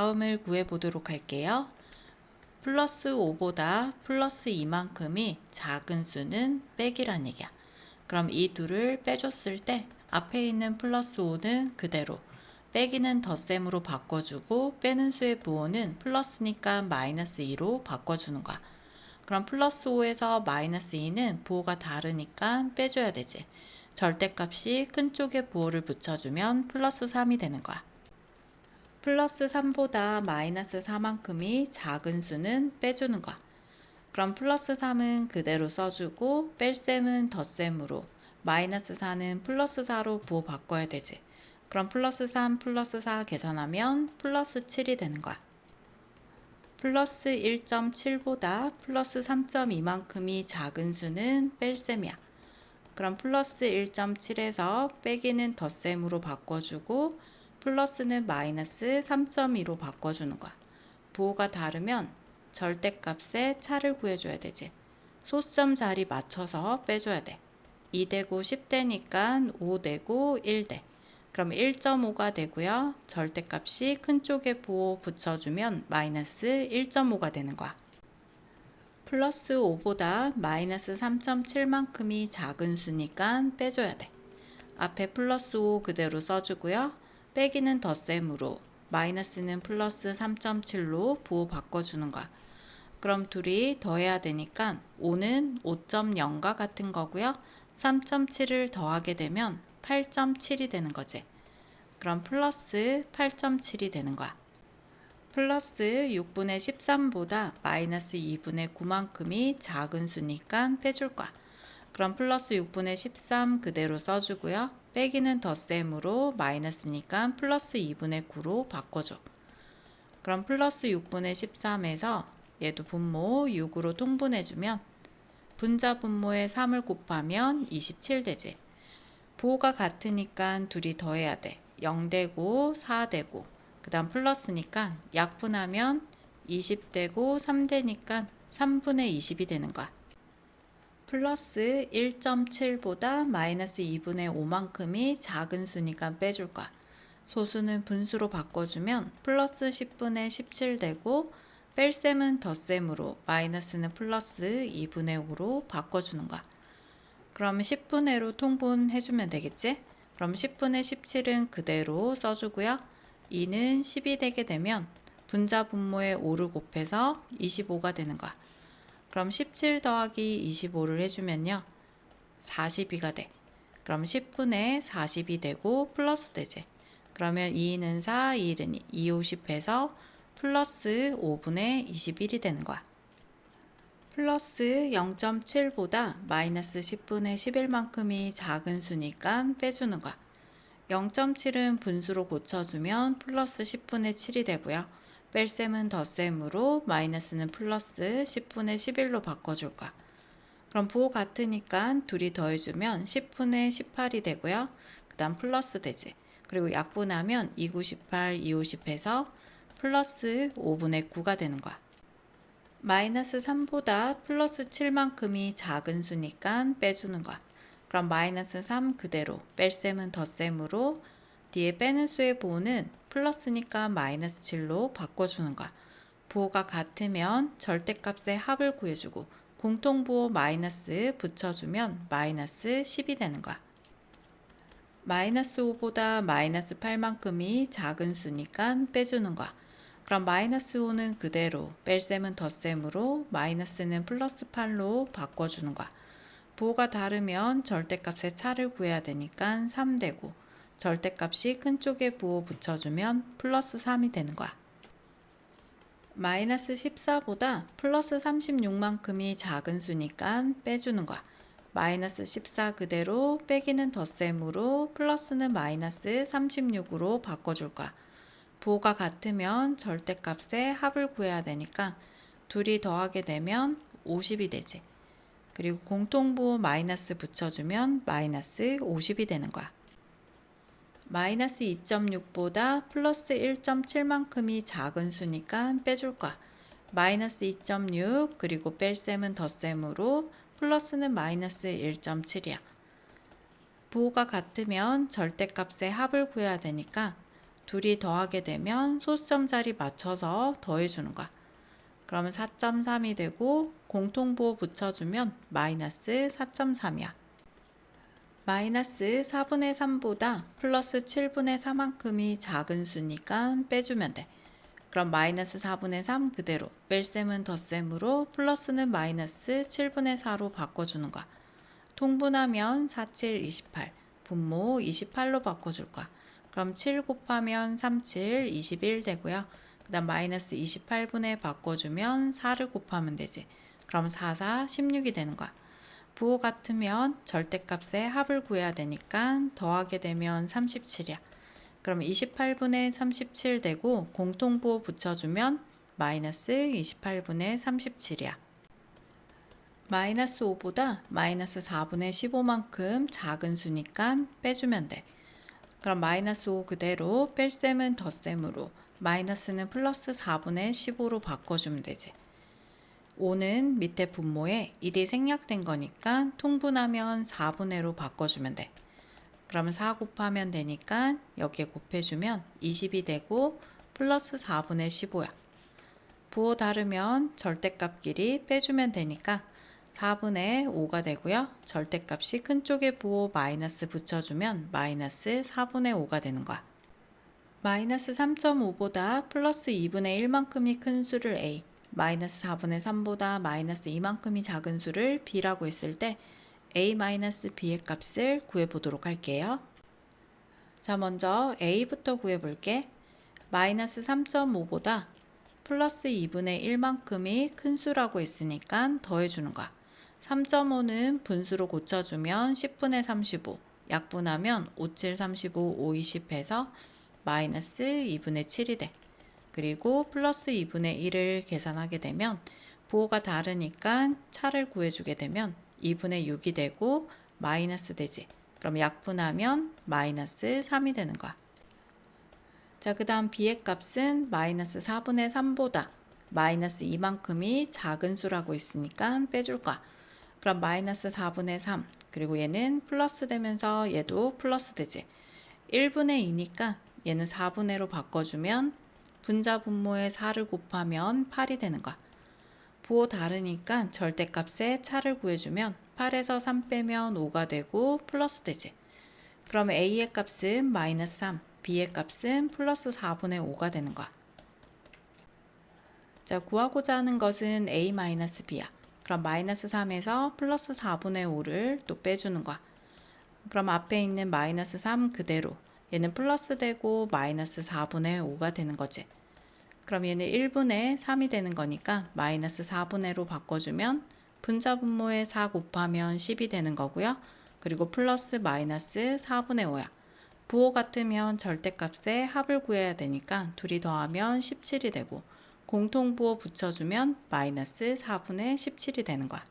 다음을 구해보도록 할게요. 플러스 5보다 플러스 2만큼이 작은 수는 빼기란 얘기야. 그럼 이 둘을 빼줬을 때 앞에 있는 플러스 5는 그대로, 빼기는 덧셈으로 바꿔주고 빼는 수의 부호는 플러스니까 마이너스 2로 바꿔주는 거야. 그럼 플러스 5에서 마이너스 2는 부호가 다르니까 빼줘야 되지. 절대값이 큰 쪽에 부호를 붙여주면 플러스 3이 되는 거야. 플러스 3보다 마이너스 4만큼이 작은 수는 빼주는 거야. 그럼 플러스 3은 그대로 써주고 뺄셈은 덧셈으로, 마이너스 4는 플러스 4로 부호 바꿔야 되지. 그럼 플러스 3 플러스 4 계산하면 플러스 7이 되는 거야. 플러스 1.7보다 플러스 3.2만큼이 작은 수는 뺄셈이야. 그럼 플러스 1.7에서 빼기는 덧셈으로 바꿔주고 플러스는 마이너스 3.2로 바꿔주는 거야. 부호가 다르면 절대값의 차를 구해줘야 되지. 소수점 자리 맞춰서 빼줘야 돼. 2되고 10되니까 5되고 1돼. 그럼 1.5가 되고요. 절대값이 큰 쪽에 부호 붙여주면 마이너스 1.5가 되는 거야. 플러스 5보다 마이너스 3.7만큼이 작은 수니까 빼줘야 돼. 앞에 플러스 5 그대로 써주고요. 빼기는 덧셈으로, 마이너스는 플러스 3.7로 부호 바꿔주는 거야. 그럼 둘이 더해야 되니까 5는 5.0과 같은 거고요. 3.7을 더하게 되면 8.7이 되는 거지. 그럼 플러스 8.7이 되는 거야. 플러스 6분의 13보다 마이너스 2분의 9만큼이 작은 수니까 빼줄 거야. 그럼 플러스 6분의 13 그대로 써주고요. 빼기는 덧셈으로 마이너스니까 플러스 2분의 9로 바꿔줘. 그럼 플러스 6분의 13에서 얘도 분모 6으로 통분해주면 분자 분모에 3을 곱하면 27 되지. 부호가 같으니까 둘이 더해야 돼. 0되고 4되고 그 다음 플러스니까 약분하면 20되고 3되니까 3분의 20이 되는 거야. 플러스 1.7보다 마이너스 2분의 5만큼이 작은 수니까 빼줄 거야. 소수는 분수로 바꿔주면 플러스 10분의 17 되고 뺄셈은 덧셈으로, 마이너스는 플러스 2분의 5로 바꿔주는 거야. 그럼 10분의로 통분해주면 되겠지? 그럼 10분의 17은 그대로 써주고요. 2는 10이 되게 되면 분자 분모에 5를 곱해서 25가 되는 거야. 그럼 17 더하기 25를 해주면요. 42가 돼. 그럼 10분의 40이 되고 플러스 되지. 그러면 2는 4, 1은 2, 50 해서 플러스 5분의 21이 되는 거야. 플러스 0.7보다 마이너스 10분의 11만큼이 작은 수니까 빼주는 거야. 0.7은 분수로 고쳐주면 플러스 10분의 7이 되고요. 뺄셈은 덧셈으로, 마이너스는 플러스 10분의 11로 바꿔줄 거야. 그럼 부호 같으니까 둘이 더해주면 10분의 18이 되고요. 그 다음 플러스 되지. 그리고 약분하면 2, 9, 18, 2, 50 해서 플러스 5분의 9가 되는 거야. 마이너스 3보다 플러스 7만큼이 작은 수니까 빼주는 거야. 그럼 마이너스 3 그대로, 뺄셈은 덧셈으로, 뒤에 빼는 수의 부호는 플러스니까 마이너스 7로 바꿔주는 거야. 부호가 같으면 절대값의 합을 구해주고 공통부호 마이너스 붙여주면 마이너스 10이 되는 거야. 마이너스 5보다 마이너스 8만큼이 작은 수니까 빼주는 거야. 그럼 마이너스 5는 그대로, 뺄셈은 덧셈으로, 마이너스는 플러스 8로 바꿔주는 거야. 부호가 다르면 절대값의 차를 구해야 되니까 3 되고, 절대값이 큰 쪽에 부호 붙여주면 플러스 3이 되는 거야. 마이너스 14보다 플러스 36만큼이 작은 수니까 빼주는 거야. 마이너스 14 그대로, 빼기는 덧셈으로, 플러스는 마이너스 36으로 바꿔줄 거야. 부호가 같으면 절대값의 합을 구해야 되니까 둘이 더하게 되면 50이 되지. 그리고 공통부호 마이너스 붙여주면 마이너스 50이 되는 거야. 마이너스 2.6보다 플러스 1.7만큼이 작은 수니까 빼줄 거야. 마이너스 2.6 그리고 뺄셈은 덧셈으로, 플러스는 마이너스 1.7이야. 부호가 같으면 절대값의 합을 구해야 되니까 둘이 더하게 되면 소수점 자리 맞춰서 더해주는 거야. 그러면 4.3이 되고 공통부호 붙여주면 마이너스 4.3이야. 마이너스 4분의 3보다 플러스 7분의 4만큼이 작은 수니까 빼주면 돼. 그럼 마이너스 4분의 3 그대로 뺄셈은 덧셈으로 플러스는 마이너스 7분의 4로 바꿔주는 거야. 통분하면 4, 7, 28 분모 28로 바꿔줄 거야. 그럼 7 곱하면 3, 7, 21 되고요. 그 다음 마이너스 28분에 바꿔주면 4를 곱하면 되지. 그럼 4, 4, 16이 되는 거야. 부호 같으면 절대값의 합을 구해야 되니까 더하게 되면 37이야. 그럼 28분의 37 되고 공통부호 붙여주면 마이너스 28분의 37이야. 마이너스 5보다 마이너스 4분의 15만큼 작은 수니까 빼주면 돼. 그럼 마이너스 5 그대로 뺄셈은 덧셈으로 마이너스는 플러스 4분의 15로 바꿔주면 되지. 5는 밑에 분모에 1이 생략된 거니까 통분하면 4분의로 바꿔주면 돼. 그러면 4 곱하면 되니까 여기에 곱해주면 20이 되고 플러스 4분의 15야. 부호 다르면 절대값끼리 빼주면 되니까 4분의 5가 되고요. 절대값이 큰 쪽에 부호 마이너스 붙여주면 마이너스 4분의 5가 되는 거야. 마이너스 3.5보다 플러스 2분의 1만큼이 큰 수를 A, 마이너스 4분의 3보다 마이너스 2만큼이 작은 수를 B라고 했을 때 A-B의 값을 구해보도록 할게요. 자, 먼저 A부터 구해볼게. 마이너스 3.5보다 플러스 2분의 1만큼이 큰 수라고 했으니까 더해주는 거야. 3.5는 분수로 고쳐주면 10분의 35, 약분하면 5, 7, 35, 5, 20 해서 마이너스 2분의 7이 돼. 그리고 플러스 2분의 1을 계산하게 되면 부호가 다르니까 차를 구해주게 되면 2분의 6이 되고 마이너스 되지. 그럼 약분하면 마이너스 3이 되는 거야. 자, 그 다음 B의 값은 마이너스 4분의 3보다 마이너스 2만큼이 작은 수라고 있으니까 빼줄 거야. 그럼 마이너스 4분의 3 그리고 얘는 플러스 되면서 얘도 플러스 되지. 1분의 2니까 얘는 4분의로 바꿔주면 분자 분모에 4를 곱하면 8이 되는 거야. 부호 다르니까 절대값의 차를 구해주면 8에서 3 빼면 5가 되고 플러스 되지. 그럼 A의 값은 마이너스 3, B의 값은 플러스 4분의 5가 되는 거야. 자, 구하고자 하는 것은 A-B야. 그럼 마이너스 3에서 플러스 4분의 5를 또 빼주는 거야. 그럼 앞에 있는 마이너스 3 그대로 얘는 플러스 되고 마이너스 4분의 5가 되는 거지. 그럼 얘는 1분의 3이 되는 거니까 마이너스 4분의로 바꿔주면 분자 분모에 4 곱하면 10이 되는 거고요. 그리고 플러스 마이너스 4분의 5야. 부호 같으면 절대값의 합을 구해야 되니까 둘이 더하면 17이 되고 공통부호 붙여주면 마이너스 4분의 17이 되는 거야.